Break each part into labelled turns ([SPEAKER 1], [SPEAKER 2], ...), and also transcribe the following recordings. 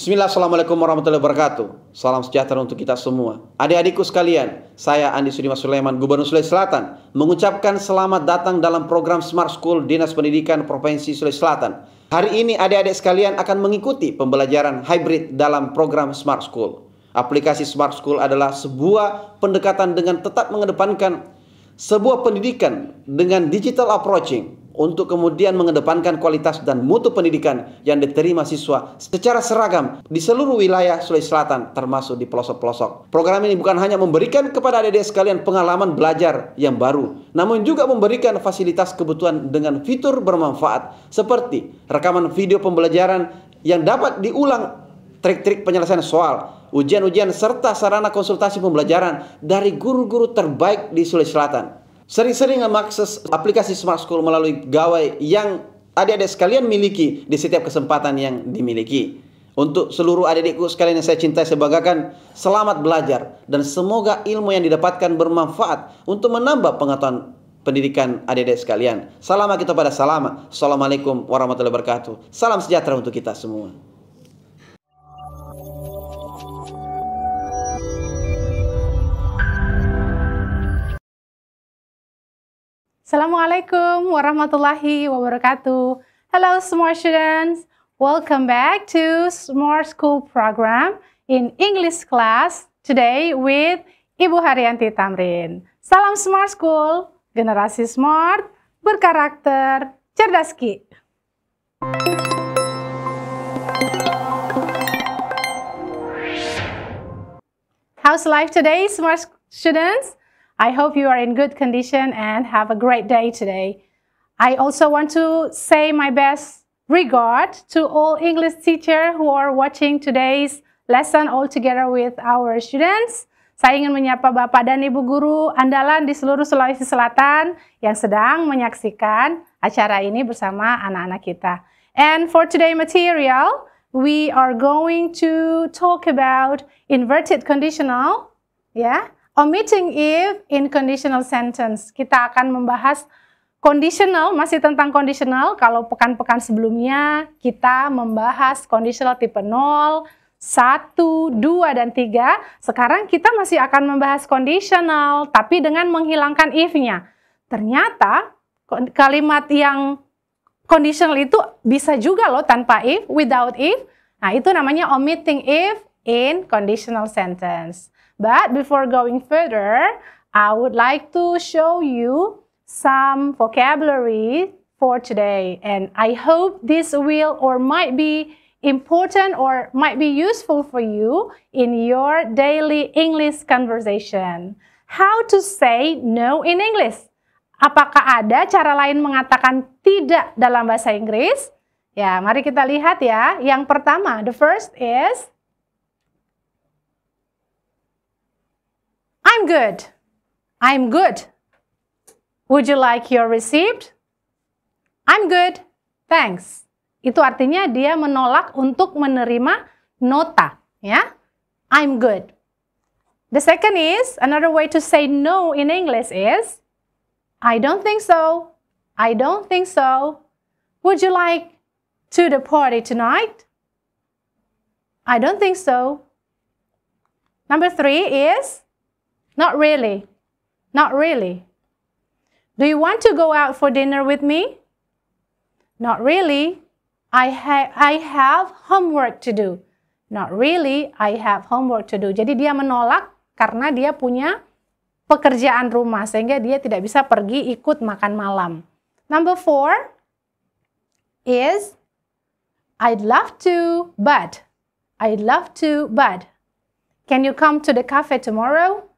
[SPEAKER 1] Bismillah, Assalamualaikum warahmatullahi wabarakatuh. Salam sejahtera untuk kita semua. Adik-adikku sekalian, saya Andi Sudimas Sulaiman, Gubernur Sulawesi Selatan, mengucapkan selamat datang dalam program Smart School Dinas Pendidikan Provinsi Sulawesi Selatan. Hari ini adik-adik sekalian akan mengikuti pembelajaran hybrid dalam program Smart School. Aplikasi Smart School adalah sebuah pendekatan dengan tetap mengedepankan sebuah pendidikan dengan digital approaching, untuk kemudian mengedepankan kualitas dan mutu pendidikan yang diterima siswa secara seragam di seluruh wilayah Sulawesi Selatan, termasuk di pelosok-pelosok. Program ini bukan hanya memberikan kepada adik-adik sekalian pengalaman belajar yang baru, namun juga memberikan fasilitas kebutuhan dengan fitur bermanfaat seperti rekaman video pembelajaran yang dapat diulang, trik-trik penyelesaian soal, ujian-ujian, serta sarana konsultasi pembelajaran dari guru-guru terbaik di Sulawesi Selatan. Sering-sering mengakses aplikasi Smart School melalui gawai yang adik-adik sekalian miliki di setiap kesempatan yang dimiliki. Untuk seluruh adik-adikku sekalian yang saya cintai, saya banggakan, selamat belajar dan semoga ilmu yang didapatkan bermanfaat untuk menambah pengetahuan pendidikan adik-adik sekalian. Salam kita pada salama. Assalamualaikum warahmatullahi wabarakatuh. Salam sejahtera untuk kita semua.
[SPEAKER 2] Assalamualaikum warahmatullahi wabarakatuh. Hello smart students, welcome back to Smart School program in English class today with Ibu Haryanti Tamrin. Salam Smart School, generasi smart, berkarakter, cerdas Ki. How's life today, smart students? I hope you are in good condition and have a great day today. I also want to say my best regard to all English teachers who are watching today's lesson all together with our students. Saya ingin menyapa Bapak dan Ibu guru andalan di seluruh Sulawesi Selatan yang sedang menyaksikan acara ini bersama anak-anak kita. And for today material, we are going to talk about inverted conditional, omitting if in conditional sentence. Kita akan membahas conditional, masih tentang conditional. Kalau pekan-pekan sebelumnya kita membahas conditional tipe 0, 1, 2, dan 3. Sekarang kita masih akan membahas conditional, tapi dengan menghilangkan if-nya. Ternyata kalimat yang conditional itu bisa juga loh tanpa if, without if. Nah, itu namanya omitting if in conditional sentence. But before going further, I would like to show you some vocabulary for today. And I hope this will or might be important or might be useful for you in your daily English conversation. How to say no in English? Apakah ada cara lain mengatakan tidak dalam bahasa Inggris? Ya, mari kita lihat ya. Yang pertama, the first is I'm good. I'm good. Would you like your receipt? I'm good. Thanks. Itu artinya dia menolak untuk menerima nota, ya. I'm good. The second is, another way to say no in English is I don't think so. I don't think so. Would you like to the party tonight? I don't think so. Number 3 is not really. Not really. Do you want to go out for dinner with me? Not really. I have homework to do. Not really. I have homework to do. Jadi dia menolak karena dia punya pekerjaan rumah sehingga dia tidak bisa pergi ikut makan malam. Number 4 is I'd love to, but. I'd love to, but. Can you come to the cafe tomorrow?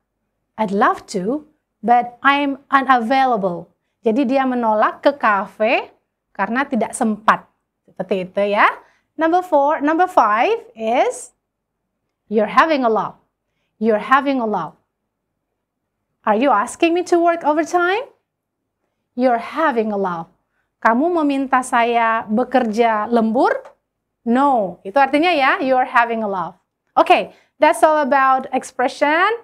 [SPEAKER 2] I'd love to, but I'm unavailable. Jadi dia menolak ke kafe karena tidak sempat. Seperti itu ya. Number 5 is you're having a lot. You're having a lot. Are you asking me to work overtime? You're having a lot. Kamu meminta saya bekerja lembur? No. Itu artinya ya, you're having a lot. Okay, that's all about expression.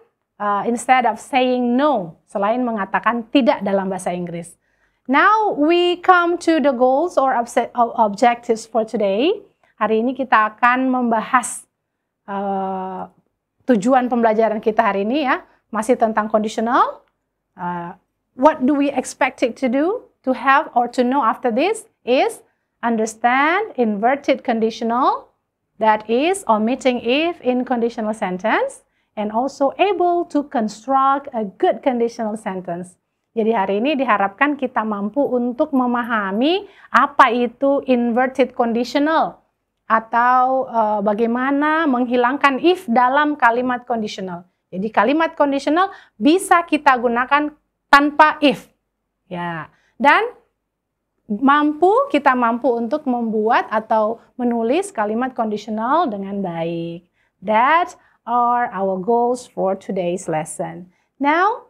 [SPEAKER 2] Instead of saying no, selain mengatakan tidak dalam bahasa Inggris. Now we come to the goals or objectives for today. Hari ini kita akan membahas tujuan pembelajaran kita hari ini ya, masih tentang conditional. What do we expect it to do, to have or to know after this is understand inverted conditional, that is omitting if in conditional sentence, and also able to construct a good conditional sentence. Jadi hari ini diharapkan kita mampu untuk memahami apa itu inverted conditional atau bagaimana menghilangkan if dalam kalimat conditional. Jadi kalimat conditional bisa kita gunakan tanpa if. Ya. Dan kita mampu untuk membuat atau menulis kalimat conditional dengan baik. That are our goals for today's lesson. Now,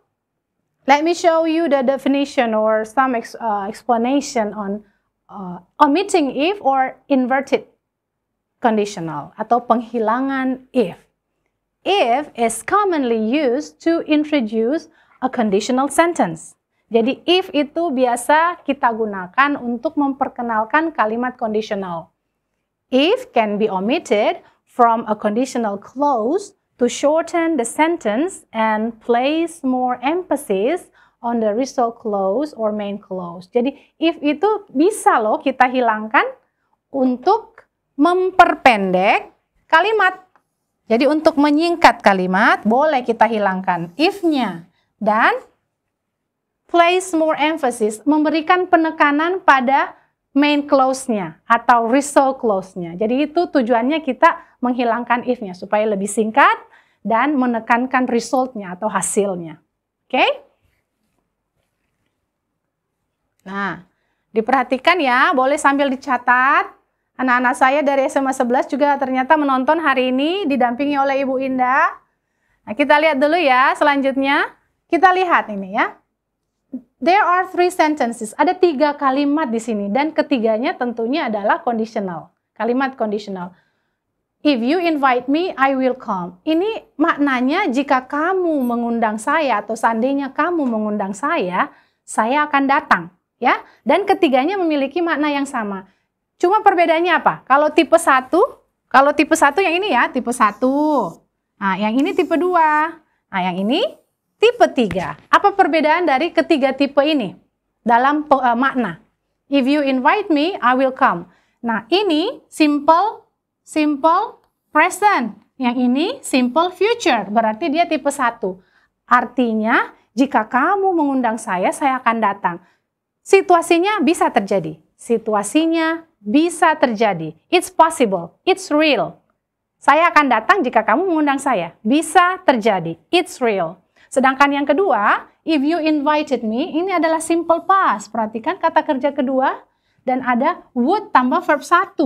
[SPEAKER 2] let me show you the definition or some explanation on omitting if or inverted conditional atau penghilangan if. If is commonly used to introduce a conditional sentence. Jadi if itu biasa kita gunakan untuk memperkenalkan kalimat conditional. If can be omitted from a conditional clause to shorten the sentence and place more emphasis on the result clause or main clause. Jadi if itu bisa loh kita hilangkan untuk memperpendek kalimat. Jadi untuk menyingkat kalimat boleh kita hilangkan if-nya dan place more emphasis, memberikan penekanan pada main clause-nya atau result clause-nya. Jadi itu tujuannya kita menghilangkan if-nya supaya lebih singkat dan menekankan result-nya atau hasilnya. Oke? Nah, diperhatikan ya, boleh sambil dicatat. Anak-anak saya dari SMA 11 juga ternyata menonton hari ini didampingi oleh Ibu Indah. Nah, kita lihat dulu ya selanjutnya. Kita lihat ini ya. There are 3 sentences. Ada 3 kalimat di sini dan ketiganya tentunya adalah conditional. Kalimat conditional. If you invite me, I will come. Ini maknanya jika kamu mengundang saya atau seandainya kamu mengundang saya akan datang, ya. Dan ketiganya memiliki makna yang sama. Cuma perbedaannya apa? Kalau tipe 1 yang ini ya, tipe 1. Nah, yang ini tipe 2. Nah, yang ini tipe 3. Apa perbedaan dari ketiga tipe ini dalam makna? If you invite me, I will come. Nah, ini simple present. Yang ini simple future. Berarti dia tipe 1. Artinya, jika kamu mengundang saya akan datang. Situasinya bisa terjadi. It's possible. It's real. Saya akan datang jika kamu mengundang saya. Bisa terjadi. It's real. Sedangkan yang kedua, if you invited me, ini adalah simple past. Perhatikan kata kerja kedua dan ada would tambah verb 1.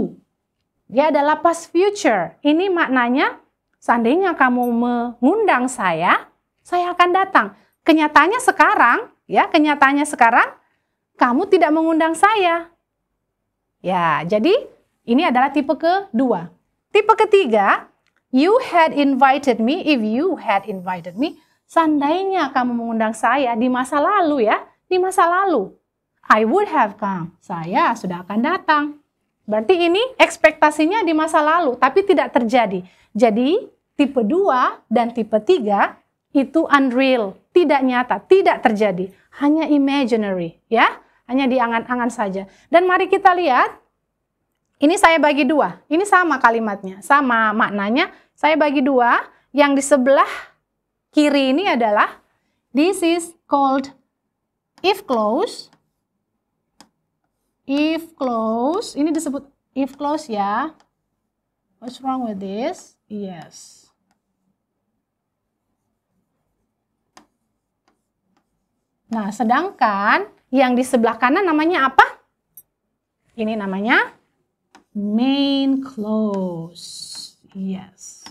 [SPEAKER 2] Dia adalah past future. Ini maknanya, seandainya kamu mengundang saya akan datang. Kenyataannya sekarang, kamu tidak mengundang saya. Ya, jadi ini adalah tipe kedua. Tipe ketiga, you had invited me, if you had invited me, seandainya kamu mengundang saya di masa lalu ya, di masa lalu. I would have come. Saya sudah akan datang. Berarti ini ekspektasinya di masa lalu, tapi tidak terjadi. Jadi, tipe 2 dan tipe 3 itu unreal, tidak nyata, tidak terjadi. Hanya imaginary, ya. Hanya di angan-angan saja. Dan mari kita lihat, ini saya bagi 2. Ini sama kalimatnya, sama maknanya. Saya bagi 2, yang di sebelah kiri ini adalah this is called if clause. If clause, ini disebut if clause ya. What's wrong with this? Yes. Nah, sedangkan yang di sebelah kanan namanya apa? Ini namanya main clause. Yes.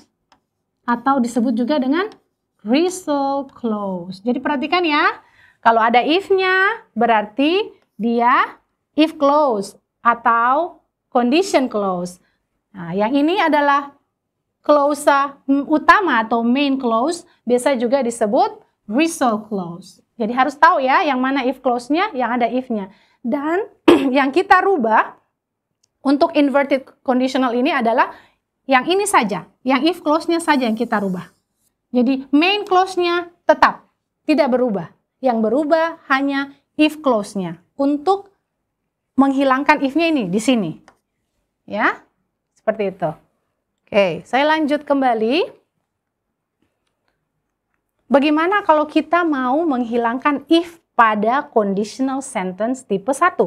[SPEAKER 2] Atau disebut juga dengan result clause. Jadi perhatikan ya, kalau ada if-nya berarti dia if clause atau condition clause. Nah, yang ini adalah clause utama atau main clause, biasa juga disebut result clause. Jadi harus tahu ya, yang mana if clause-nya, yang ada if-nya. Dan yang kita rubah Untuk inverted conditional ini adalah yang ini saja, yang if clause-nya saja yang kita rubah. Jadi main clause-nya tetap tidak berubah. Yang berubah hanya if clause-nya untuk menghilangkan if-nya ini di sini. Ya, seperti itu. Oke, saya lanjut kembali. Bagaimana kalau kita mau menghilangkan if pada conditional sentence tipe 1?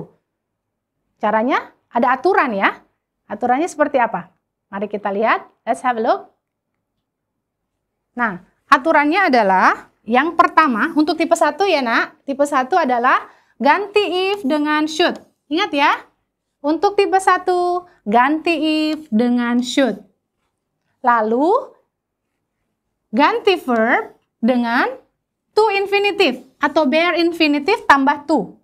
[SPEAKER 2] Caranya ada aturan ya. Aturannya seperti apa? Mari kita lihat. Let's have a look. Nah, aturannya adalah yang pertama untuk tipe 1 ya nak. Tipe 1 adalah ganti if dengan should. Ingat ya. Untuk tipe 1 ganti if dengan should. Lalu ganti verb dengan to infinitive atau bare infinitive tambah to.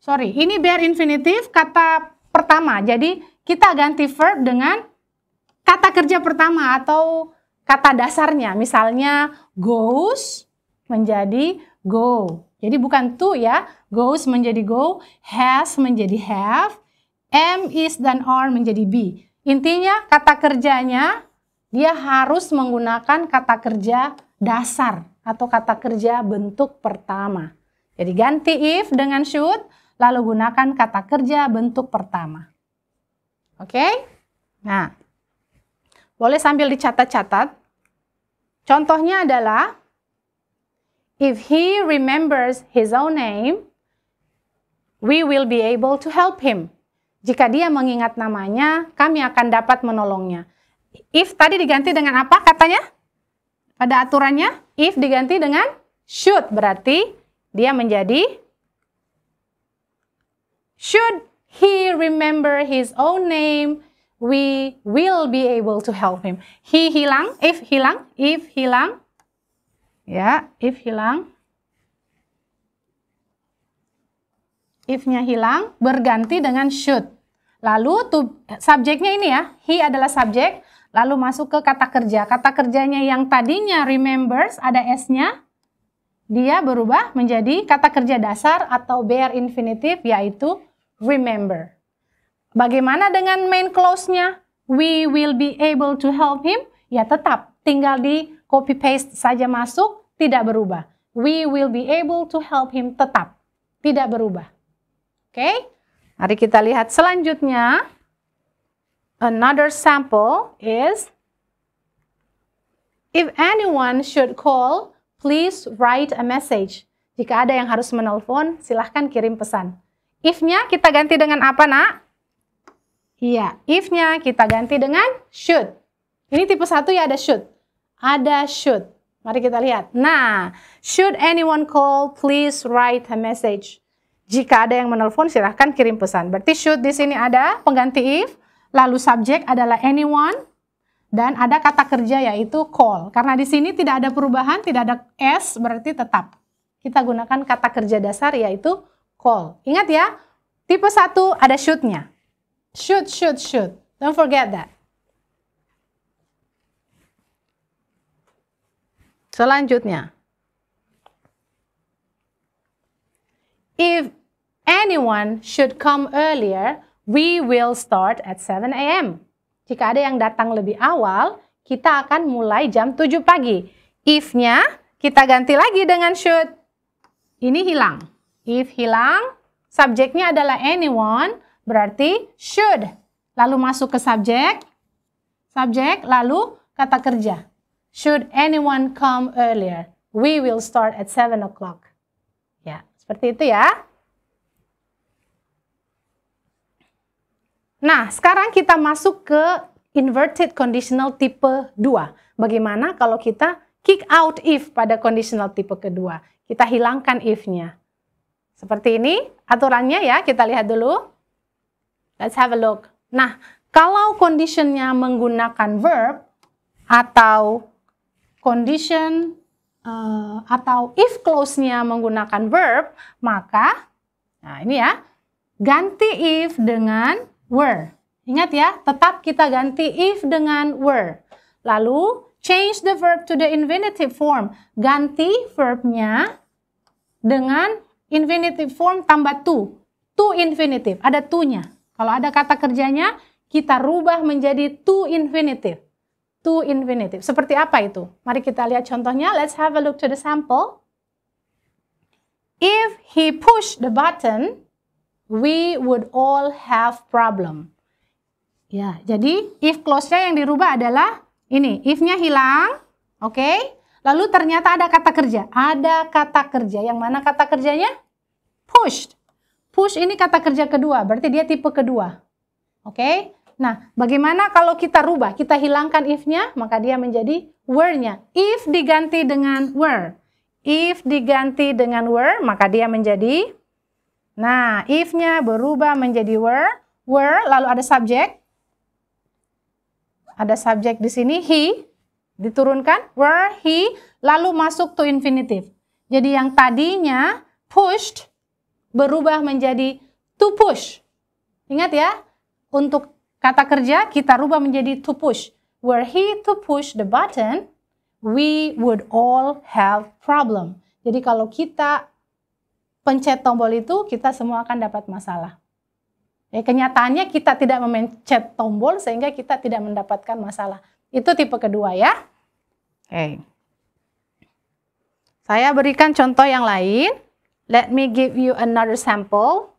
[SPEAKER 2] Sorry, ini bare infinitive kata pertama. Jadi kita ganti verb dengan kata kerja pertama atau kata dasarnya. Misalnya goes menjadi go. Jadi bukan to ya. Goes menjadi go, has menjadi have, am, is, dan are menjadi be. Intinya kata kerjanya dia harus menggunakan kata kerja dasar atau kata kerja bentuk pertama. Jadi ganti if dengan should, lalu gunakan kata kerja bentuk pertama. Oke? Nah, boleh sambil dicatat-catat. Contohnya adalah, if he remembers his own name, we will be able to help him. Jika dia mengingat namanya, kami akan dapat menolongnya. If tadi diganti dengan apa katanya? Pada aturannya, if diganti dengan should, berarti dia menjadi should he remember his own name, we will be able to help him. He hilang, if hilang, ya, if hilang, if-nya hilang, berganti dengan should. Lalu subjeknya ini ya, he adalah subjek, lalu masuk ke kata kerja. Kata kerjanya yang tadinya remembers, ada s-nya, dia berubah menjadi kata kerja dasar atau bare infinitive, yaitu remember. Bagaimana dengan main clause-nya? We will be able to help him. Ya tetap, tinggal di copy paste saja masuk, tidak berubah. We will be able to help him, tetap, tidak berubah. Oke, mari kita lihat selanjutnya. Another sample is, if anyone should call, please write a message. Jika ada yang harus menelpon, silahkan kirim pesan. If-nya kita ganti dengan apa, nak? Iya, if-nya kita ganti dengan should. Ini tipe 1 ya, ada should. Ada should. Mari kita lihat. Nah, should anyone call, please write a message. Jika ada yang menelpon, silahkan kirim pesan. Berarti should di sini ada pengganti if, lalu subjek adalah anyone, dan ada kata kerja yaitu call. Karena di sini tidak ada perubahan, tidak ada s, berarti tetap. Kita gunakan kata kerja dasar yaitu call. Ingat ya, tipe 1 ada should-nya. Should. Don't forget that. Selanjutnya. If anyone should come earlier, we will start at 7 a.m. Jika ada yang datang lebih awal, kita akan mulai jam 7 pagi. If-nya kita ganti lagi dengan should. Ini hilang. If hilang, subjeknya adalah anyone, berarti should. Lalu masuk ke subjek, lalu kata kerja. Should anyone come earlier, we will start at 7 o'clock. Ya, seperti itu ya. Nah, sekarang kita masuk ke inverted conditional tipe 2. Bagaimana kalau kita kick out if pada conditional tipe kedua? Kita hilangkan if-nya. Seperti ini aturannya ya, kita lihat dulu. Let's have a look. Nah, kalau conditionnya menggunakan verb atau condition atau if clause-nya menggunakan verb, maka nah ini ya, ganti if dengan were. Ingat ya, tetap kita ganti if dengan were. Lalu change the verb to the infinitive form. Ganti verbnya dengan infinitive form tambah to. to infinitive, ada to-nya. Kalau ada kata kerjanya, kita rubah menjadi to infinitive. To infinitive. Seperti apa itu? Mari kita lihat contohnya. Let's have a look to the sample. If he pushed the button, we would all have problem. Ya, jadi if clause-nya yang dirubah adalah ini. If-nya hilang, oke. Lalu ternyata ada kata kerja. Ada kata kerja. Yang mana kata kerjanya? Pushed. Push ini kata kerja kedua, berarti dia tipe kedua. Oke. Nah, bagaimana kalau kita rubah? Kita hilangkan if-nya, maka dia menjadi were-nya. If diganti dengan were. If diganti dengan were, maka dia menjadi, nah, if-nya berubah menjadi were. Were, lalu ada subjek. Ada subjek di sini, he. Diturunkan, were, he, lalu masuk to infinitive. Jadi yang tadinya pushed, berubah menjadi to push. Ingat ya, untuk kata kerja kita rubah menjadi to push. Were he to push the button, we would all have problem. Jadi kalau kita pencet tombol itu, kita semua akan dapat masalah. Kenyataannya kita tidak memencet tombol sehingga kita tidak mendapatkan masalah. Itu tipe kedua ya. Oke. Saya berikan contoh yang lain. Let me give you another sample.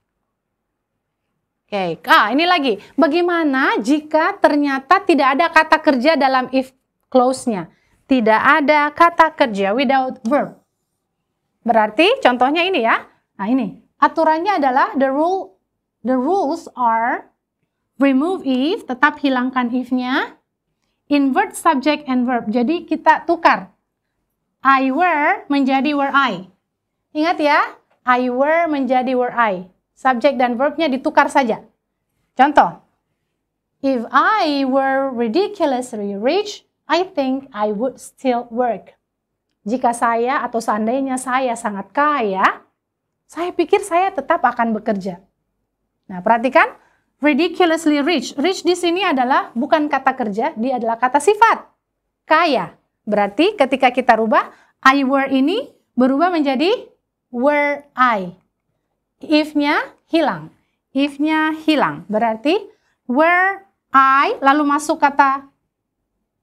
[SPEAKER 2] Oke, ini lagi. Bagaimana jika ternyata tidak ada kata kerja dalam if clause-nya? Tidak ada kata kerja without verb. Berarti contohnya ini ya. Nah ini, aturannya adalah the rules are remove if, tetap hilangkan if-nya, invert subject and verb. Jadi kita tukar. I were menjadi were I. Ingat ya, I were menjadi were I. Subjek dan verbnya ditukar saja. Contoh, if I were ridiculously rich, I think I would still work. Jika saya atau seandainya saya sangat kaya, saya pikir saya tetap akan bekerja. Nah, perhatikan, ridiculously rich. Rich di sini adalah bukan kata kerja, dia adalah kata sifat. Kaya. Berarti ketika kita rubah, I were ini berubah menjadi were I. If-nya hilang. If-nya hilang. Berarti were I, lalu masuk kata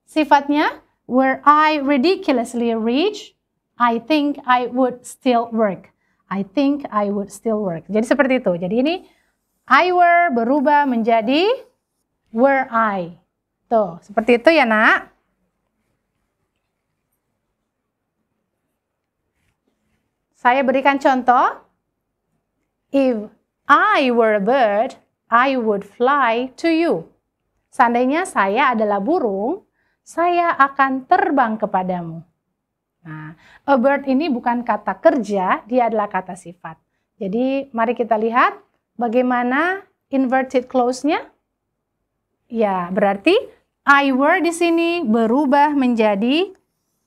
[SPEAKER 2] sifatnya, were I ridiculously rich, I think I would still work. I think I would still work. Jadi seperti itu. Jadi ini I were berubah menjadi were I. Tuh, seperti itu ya nak. Saya berikan contoh. If I were a bird, I would fly to you. Seandainya saya adalah burung, saya akan terbang kepadamu. Nah, a bird ini bukan kata kerja, dia adalah kata sifat. Jadi, mari kita lihat bagaimana inverted clause-nya. Ya, berarti I were di sini berubah menjadi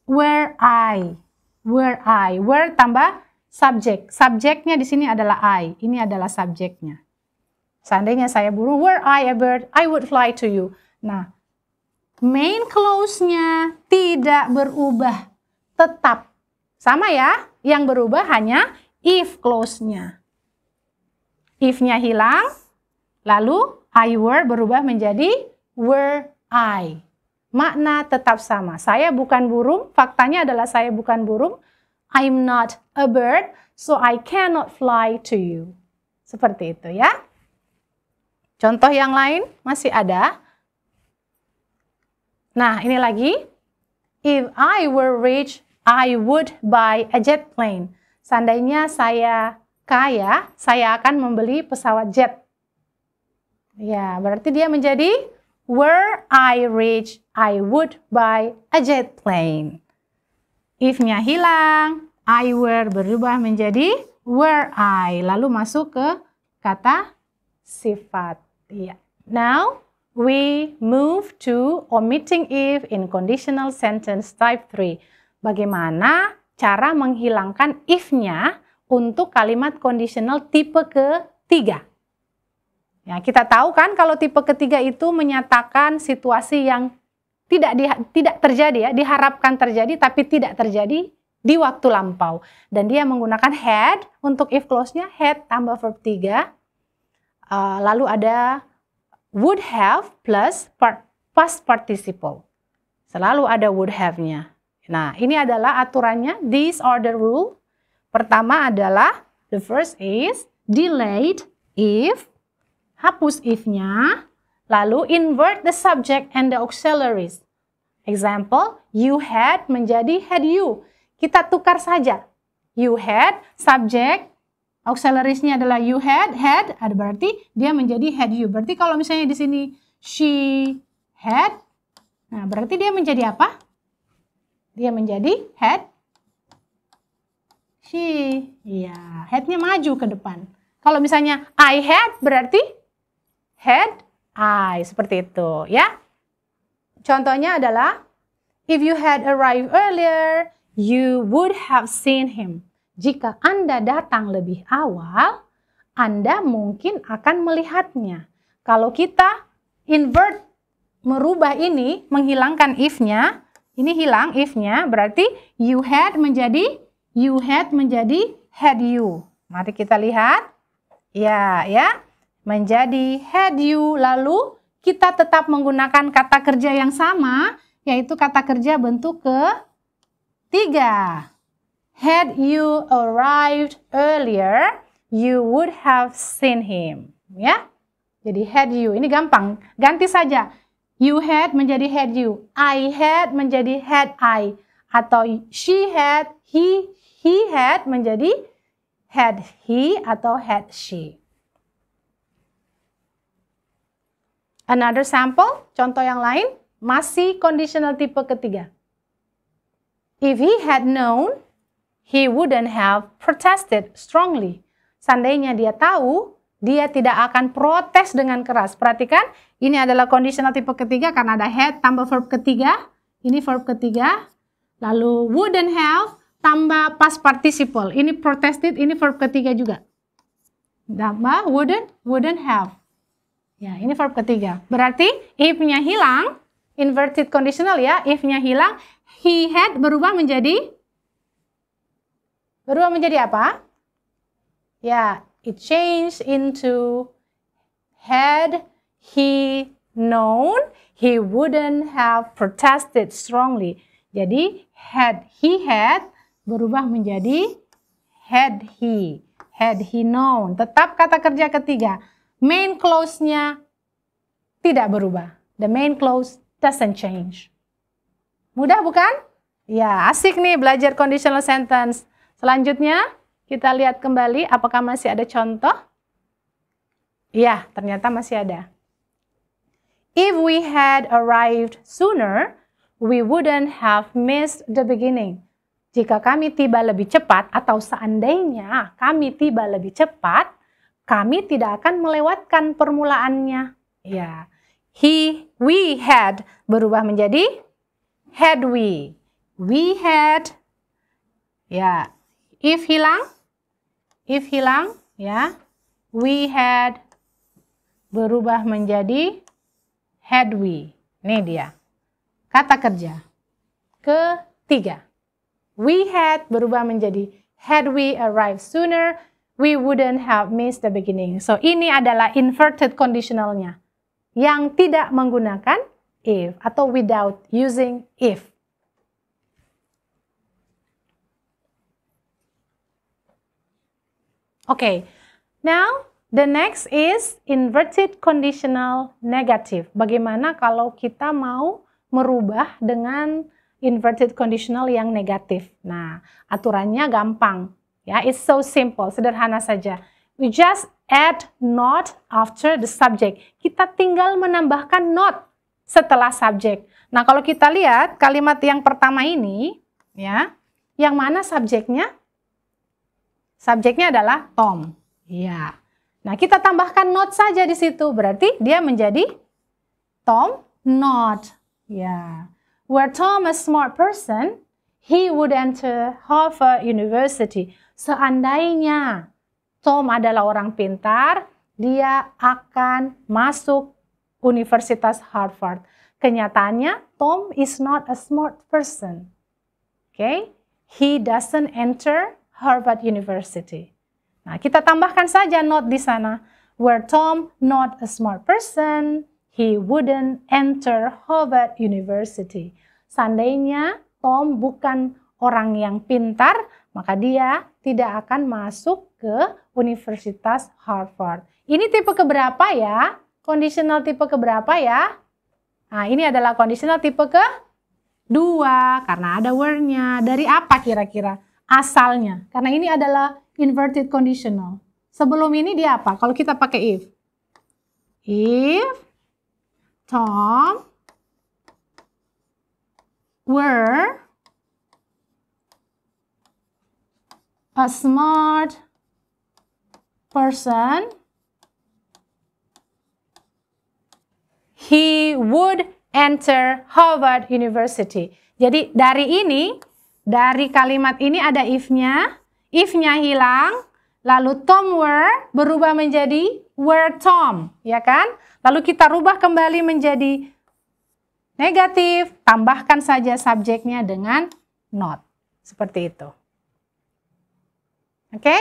[SPEAKER 2] were I. Were I. Were tambah subjek. Subjeknya di sini adalah I. Ini adalah subjeknya. Seandainya saya burung, were I a bird, I would fly to you. Nah, main clause-nya tidak berubah. Tetap. Sama ya, yang berubah hanya if clause-nya. If-nya hilang, lalu I were berubah menjadi were I. Makna tetap sama. Saya bukan burung, faktanya adalah saya bukan burung. I'm not a bird, so I cannot fly to you. Seperti itu ya. Contoh yang lain masih ada. Nah, ini lagi. If I were rich, I would buy a jet plane. Seandainya saya kaya, saya akan membeli pesawat jet. Ya, berarti dia menjadi were I rich, I would buy a jet plane. If-nya hilang, I were berubah menjadi were I. Lalu masuk ke kata sifat. Ya. Now, we move to omitting if in conditional sentence type 3. Bagaimana cara menghilangkan if-nya untuk kalimat conditional tipe ketiga. Ya, kita tahu kan kalau tipe ketiga itu menyatakan situasi yang tidak terjadi ya, diharapkan terjadi tapi tidak terjadi di waktu lampau. Dan dia menggunakan had untuk if clause-nya, had tambah verb 3. lalu ada would have plus past participle. Selalu ada would have-nya. Nah, ini adalah aturannya. These are the rule. Pertama adalah, the first is delayed if, hapus if-nya, lalu invert the subject and the auxiliaries. Example, you had menjadi had you. Kita tukar saja. You had, subject, auxiliaries-nya adalah you had, ada berarti dia menjadi had you. Berarti kalau misalnya di sini she had, nah berarti dia menjadi apa? Dia menjadi had she. Ya, had-nya maju ke depan. Kalau misalnya I had berarti had I, seperti itu ya. Contohnya adalah, if you had arrived earlier, you would have seen him. Jika Anda datang lebih awal, Anda mungkin akan melihatnya. Kalau kita invert, merubah ini, menghilangkan if-nya, ini hilang if-nya, berarti you had menjadi had you. Mari kita lihat. Ya, menjadi had you, lalu kita tetap menggunakan kata kerja yang sama, yaitu kata kerja bentuk ketiga. Had you arrived earlier, you would have seen him. Ya, jadi had you, ini gampang. Ganti saja. You had menjadi had you. I had menjadi had I. Atau she had, he had menjadi had he atau had she. Another sample, contoh yang lain, masih conditional tipe ketiga. If he had known, he wouldn't have protested strongly. Seandainya dia tahu, dia tidak akan protes dengan keras. Perhatikan, ini adalah conditional tipe ketiga karena ada had tambah verb ketiga. Ini verb ketiga. Lalu wouldn't have tambah past participle. Ini protested, ini verb ketiga juga. Tambah wouldn't have. Ya, ini verb ketiga. Berarti if-nya hilang, inverted conditional ya, if-nya hilang, he had berubah menjadi apa? Ya, it changed into had he known, he wouldn't have protested strongly. Jadi had he had berubah menjadi had he known. Tetap kata kerja ketiga. Main clause-nya tidak berubah. The main clause doesn't change. Mudah bukan? Ya, asik nih belajar conditional sentence. Selanjutnya, kita lihat kembali apakah masih ada contoh. Ya, ternyata masih ada. If we had arrived sooner, we wouldn't have missed the beginning. Jika kami tiba lebih cepat atau seandainya kami tiba lebih cepat, kami tidak akan melewatkan permulaannya. Ya, we had berubah menjadi had we. We had. Ya, if hilang, ya, we had berubah menjadi had we. Ini dia. Kata kerja ketiga. We had berubah menjadi had we arrived sooner, we wouldn't have missed the beginning. So, ini adalah inverted conditionalnya yang tidak menggunakan if atau without using if. Okay, now the next is inverted conditional negative. Bagaimana kalau kita mau merubah dengan inverted conditional yang negatif? Nah, aturannya gampang. Ya, it's so simple, sederhana saja. We just add not after the subject. Kita tinggal menambahkan not setelah subject. Nah, kalau kita lihat kalimat yang pertama ini, ya, yang mana subjeknya? Subjeknya adalah Tom. Ya. Nah, kita tambahkan not saja di situ. Berarti dia menjadi Tom not. Ya. Were Tom a smart person, he would enter Harvard University. Seandainya Tom adalah orang pintar, dia akan masuk Universitas Harvard. Kenyataannya, Tom is not a smart person. Okay? He doesn't enter Harvard University. Nah, kita tambahkan saja not di sana. Were Tom not a smart person, he wouldn't enter Harvard University. Seandainya Tom bukan orang yang pintar, maka dia tidak akan masuk ke Universitas Harvard. Ini tipe keberapa ya? Conditional tipe keberapa ya? Nah, ini adalah conditional tipe kedua, karena ada were-nya. Dari apa kira-kira asalnya? Karena ini adalah inverted conditional. Sebelum ini dia apa? Kalau kita pakai if. If Tom were a smart person, he would enter Harvard University. Jadi dari ini, dari kalimat ini ada if-nya hilang, lalu Tom were berubah menjadi were Tom, ya kan? Lalu kita rubah kembali menjadi negatif, tambahkan saja subjeknya dengan not. Seperti itu. Oke?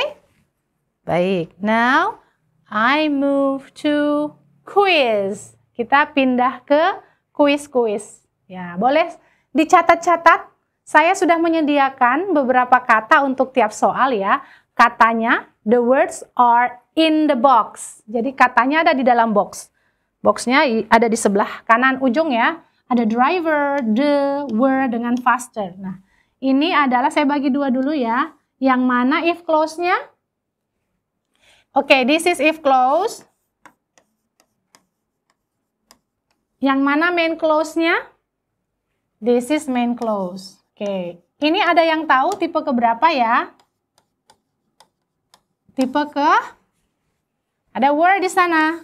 [SPEAKER 2] Baik, now I move to quiz. Kita pindah ke kuis-kuis. Ya, boleh dicatat-catat. Saya sudah menyediakan beberapa kata untuk tiap soal ya. Katanya, the words are in the box. Jadi katanya ada di dalam box. Boxnya ada di sebelah kanan ujung ya. Ada driver, the, were dengan faster. Nah, ini adalah saya bagi dua dulu ya. Yang mana if clause-nya? Oke, this is if clause. Yang mana main clause-nya? This is main clause. Oke, ini ada yang tahu tipe keberapa ya? Tipe ke? Ada were di sana.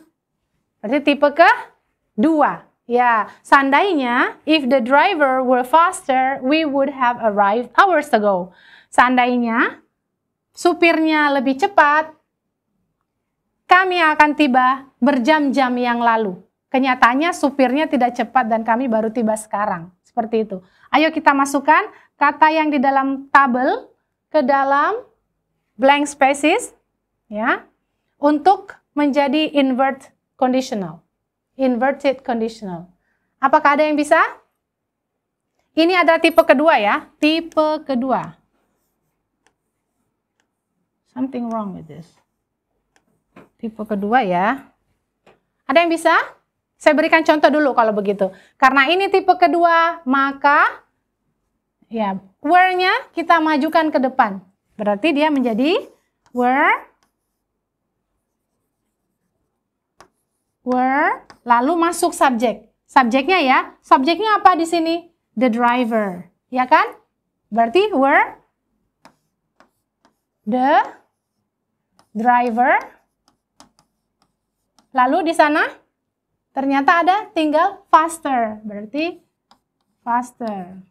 [SPEAKER 2] Berarti tipe kedua. Ya, seandainya if the driver were faster, we would have arrived hours ago. Seandainya supirnya lebih cepat, kami akan tiba berjam-jam yang lalu. Kenyataannya supirnya tidak cepat dan kami baru tiba sekarang. Seperti itu. Ayo kita masukkan kata yang di dalam tabel ke dalam blank spaces ya, untuk menjadi inverted conditional. Inverted conditional. Apakah ada yang bisa? Ini adalah tipe kedua ya. Tipe kedua. Something wrong with this. Tipe kedua ya. Ada yang bisa? Saya berikan contoh dulu kalau begitu. Karena ini tipe kedua, maka ya were-nya kita majukan ke depan. Berarti dia menjadi were, lalu masuk subjek. Subjeknya ya, subjeknya apa di sini? The driver, ya kan? Berarti were, the driver. Lalu di sana ternyata ada tinggal faster, berarti faster.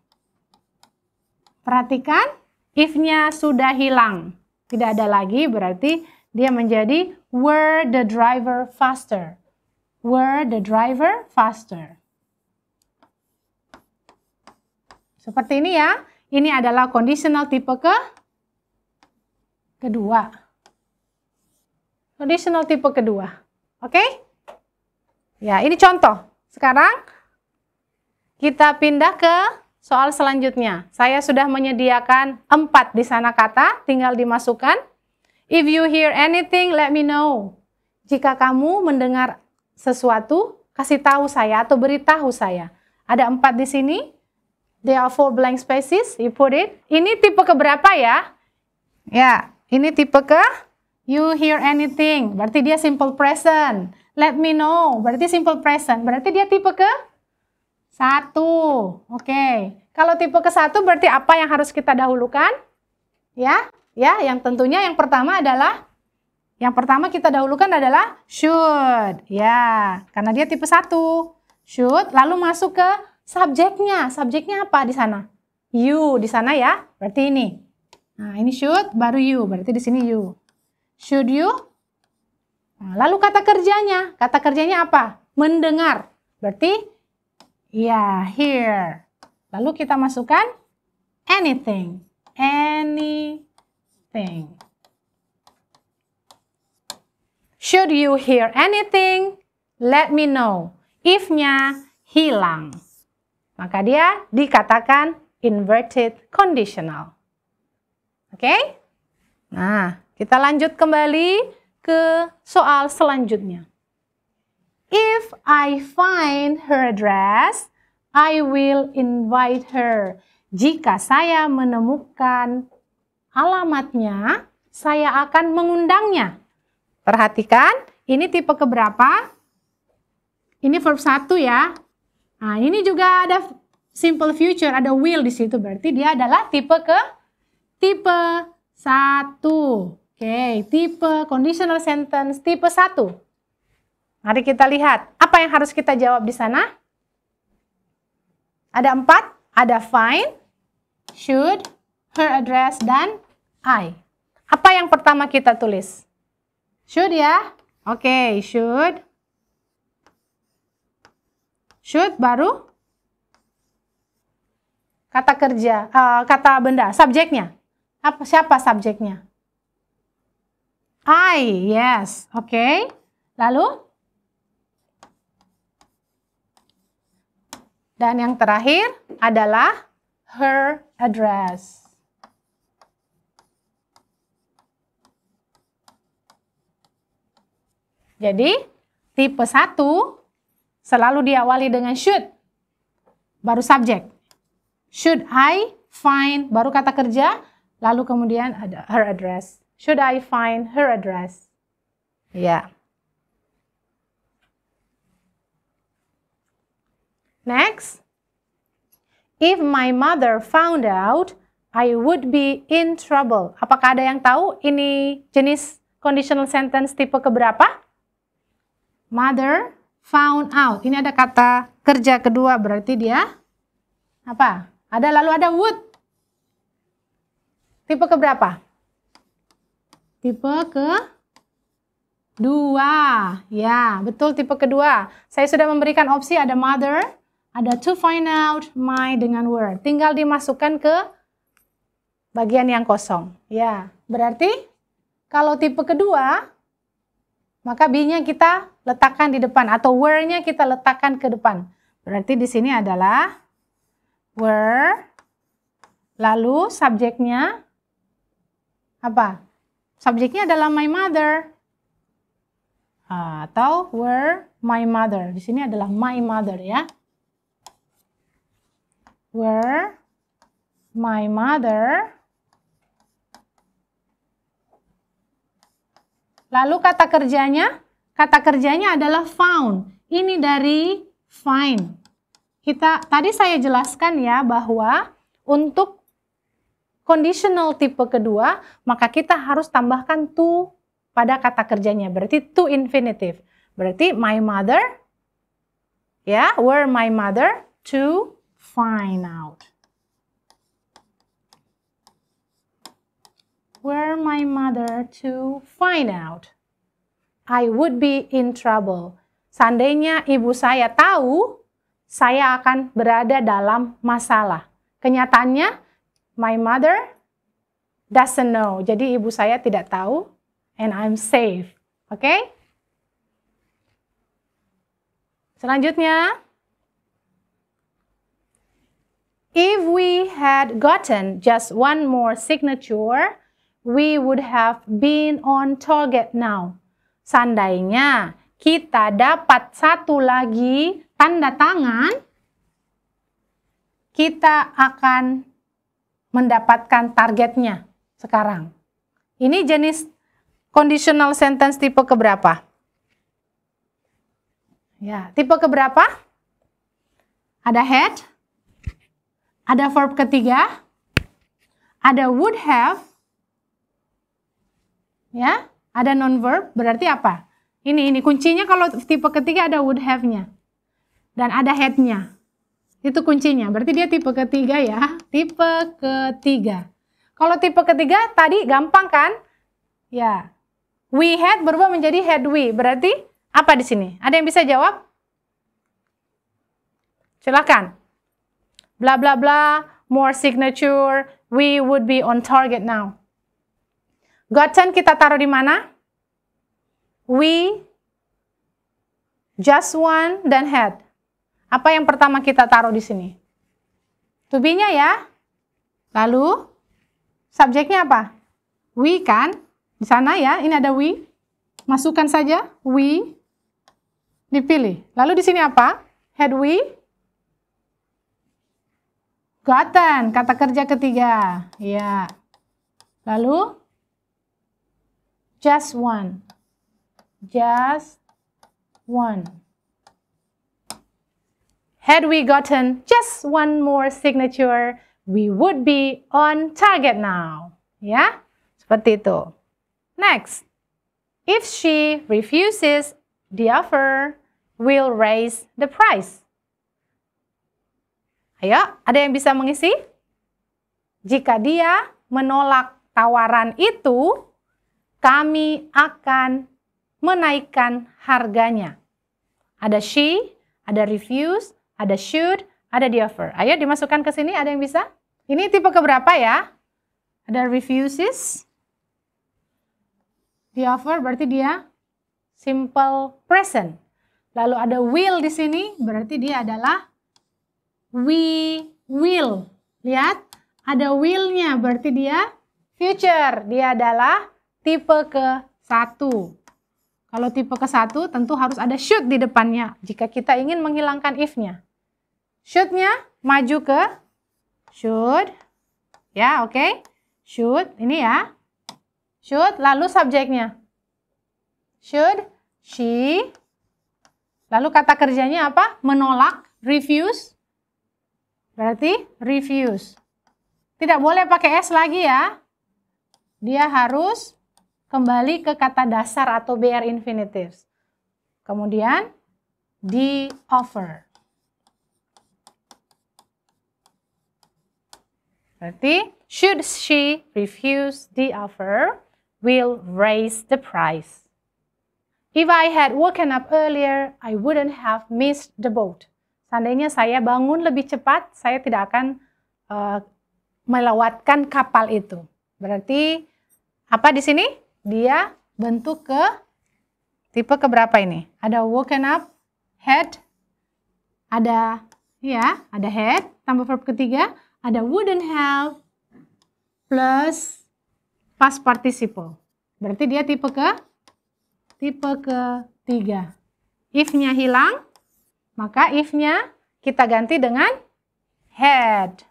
[SPEAKER 2] Perhatikan, if-nya sudah hilang, tidak ada lagi, berarti dia menjadi were the driver faster. Were the driver faster. Seperti ini ya. Ini adalah conditional tipe kedua. Conditional tipe kedua. Oke? Ya, ini contoh. Sekarang kita pindah ke soal selanjutnya. Saya sudah menyediakan 4 di sana kata, tinggal dimasukkan. If you hear anything, let me know. Jika kamu mendengar sesuatu, kasih tahu saya atau beritahu saya. Ada 4 di sini. There are 4 blank spaces. You put it. Ini tipe keberapa ya? Ya, ini tipe ke you hear anything. Berarti dia simple present. Let me know. Berarti simple present. Berarti dia tipe ke 1. Oke. Kalau tipe ke 1 berarti apa yang harus kita dahulukan? Ya, yang tentunya yang pertama adalah kita dahulukan adalah should. Ya, karena dia tipe 1. Should, lalu masuk ke subjeknya. Subjeknya apa di sana? You di sana ya. Berarti ini. Nah, ini should baru you. Berarti di sini you. Should you? Nah, lalu kata kerjanya. Kata kerjanya apa? Mendengar. Berarti ya, hear. Lalu kita masukkan anything. Anything. Should you hear anything, let me know. If-nya hilang. Maka dia dikatakan inverted conditional. Oke? Nah, kita lanjut kembali ke soal selanjutnya. If I find her address, I will invite her. Jika saya menemukan alamatnya, saya akan mengundangnya. Perhatikan, ini tipe keberapa? Ini verb 1 ya. Nah, ini juga ada simple future, ada will di situ. Berarti dia adalah tipe 1. Oke, tipe conditional sentence tipe 1. Mari kita lihat, apa yang harus kita jawab di sana? Ada 4, ada find, should, her address, dan I. Apa yang pertama kita tulis? Should ya? Oke, should. Should baru kata kerja, kata benda, subjeknya. Siapa subjeknya? I, yes. Oke. Lalu? Dan yang terakhir adalah her address. Jadi, tipe 1 selalu diawali dengan should, baru subjek. Should I find, baru kata kerja, lalu kemudian ada her address. Should I find her address? Ya. Next. If my mother found out, I would be in trouble. Apakah ada yang tahu ini jenis conditional sentence tipe keberapa? Mother found out. Ini ada kata kerja kedua, berarti dia apa? Ada lalu ada would. Tipe keberapa? Tipe kedua. Ya, betul tipe kedua. Saya sudah memberikan opsi ada mother, ada to find out, my dengan were. Tinggal dimasukkan ke bagian yang kosong. Ya, berarti kalau tipe kedua, maka be-nya kita letakkan di depan atau were-nya kita letakkan ke depan. Berarti di sini adalah were, lalu subjeknya apa? Subjeknya adalah my mother. Atau were my mother. Di sini adalah my mother ya. Were my mother. Lalu kata kerjanya adalah found. Ini dari find. Tadi saya jelaskan ya bahwa untuk conditional tipe kedua, maka kita harus tambahkan to pada kata kerjanya. Berarti to infinitive. Berarti my mother, ya, were my mother to find out. Were my mother to find out. I would be in trouble. Seandainya ibu saya tahu, saya akan berada dalam masalah. Kenyataannya, my mother doesn't know. Jadi ibu saya tidak tahu, and I'm safe. Oke? Selanjutnya, if we had gotten just one more signature, we would have been on target now. Seandainya kita dapat satu lagi tanda tangan, kita akan mendapatkan targetnya sekarang. Ini jenis conditional sentence tipe keberapa? Ya, tipe keberapa? Ada had, ada verb ketiga, ada would have, ya, ada non-verb, berarti apa? Ini kuncinya kalau tipe ketiga ada would have-nya. Dan ada had-nya. Itu kuncinya, berarti dia tipe ketiga ya. Tipe ketiga. Kalau tipe ketiga tadi gampang kan? Ya. We had berubah menjadi had we. Berarti apa di sini? Ada yang bisa jawab? Silakan. Bla bla bla, more signature, we would be on target now. Gotten kita taruh di mana? we, just one, dan had. Apa yang pertama kita taruh di sini? To be-nya ya. Lalu subjeknya apa? We kan? Di sana ya, ini ada we. Masukkan saja we. Dipilih. Lalu di sini apa? Had we gotten, kata kerja ketiga. Ya. Lalu just one. Just one. Had we gotten just one more signature, we would be on target now. Ya, seperti itu. Next, if she refuses the offer, we'll raise the price. Ayo, ada yang bisa mengisi? Jika dia menolak tawaran itu, kami akan menaikkan harganya. Ada she, ada refuse, ada should, ada the offer. Ayo dimasukkan ke sini, ada yang bisa? Ini tipe keberapa ya? Ada refuses. The offer berarti dia simple present. Lalu ada will di sini, berarti dia adalah we will. Lihat, ada will-nya, berarti dia future. Dia adalah tipe ke-1. Kalau tipe ke-1 tentu harus ada should di depannya jika kita ingin menghilangkan if-nya. Should-nya maju ke should. Ya, oke. Should, ini ya. Should, lalu subjeknya. Should, she. Lalu kata kerjanya apa? Menolak, refuse. Berarti refuse. Tidak boleh pakai S lagi ya. Dia harus kembali ke kata dasar atau BR infinitives. Kemudian, the offer. Berarti, should she refuse the offer, we'll raise the price. If I had woken up earlier, I wouldn't have missed the boat. Seandainya saya bangun lebih cepat, saya tidak akan melewatkan kapal itu. Berarti, apa di sini? Dia bentuk ke tipe keberapa ini? Ada woken up, had, ada ya, ada had, tambah verb ketiga, ada wouldn't have, plus past participle. Berarti dia tipe ketiga. If-nya hilang, maka if-nya kita ganti dengan had.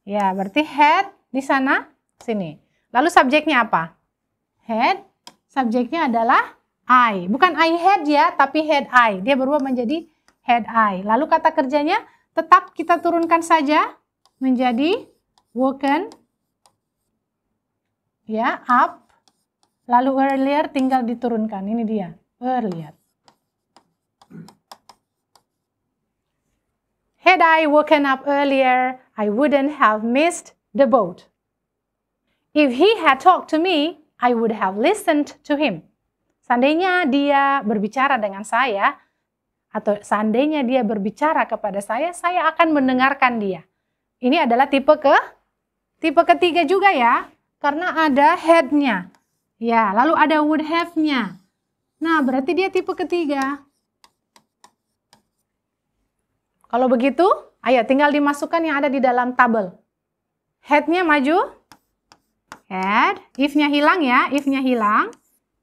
[SPEAKER 2] Ya, berarti had di sana, sini. Lalu subjeknya apa? Had, subjeknya adalah I. Bukan I had ya, tapi had I. Dia berubah menjadi had I. Lalu kata kerjanya tetap kita turunkan saja menjadi woken, ya, up. Lalu earlier tinggal diturunkan. Ini dia, earlier. Had I woken up earlier, I wouldn't have missed the boat. If he had talked to me, I would have listened to him. Seandainya dia berbicara dengan saya, atau seandainya dia berbicara kepada saya akan mendengarkan dia. Ini adalah tipe ketiga juga ya, karena ada had-nya. Ya, lalu ada would have-nya. Nah, berarti dia tipe ketiga. Kalau begitu, ayo tinggal dimasukkan yang ada di dalam tabel. Had-nya maju. Had. If-nya hilang ya. If-nya hilang.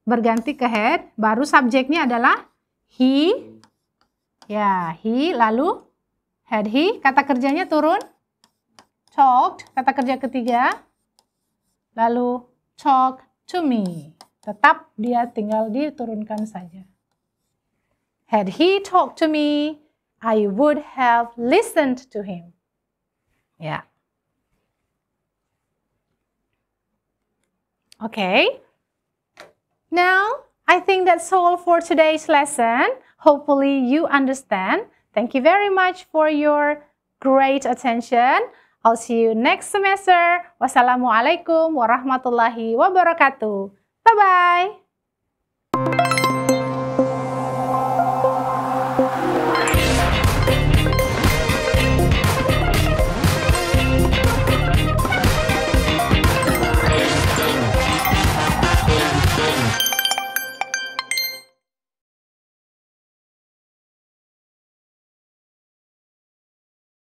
[SPEAKER 2] Berganti ke had. Baru subjeknya adalah he. Ya, he. Lalu had he. Kata kerjanya turun. Talked. Kata kerja ketiga. Lalu talk to me. Tetap dia tinggal diturunkan saja. Had he talked to me, I would have listened to him. Ya. Okay. Now, I think that's all for today's lesson. Hopefully you understand. Thank you very much for your great attention. I'll see you next semester. Wassalamualaikum warahmatullahi wabarakatuh. Bye-bye.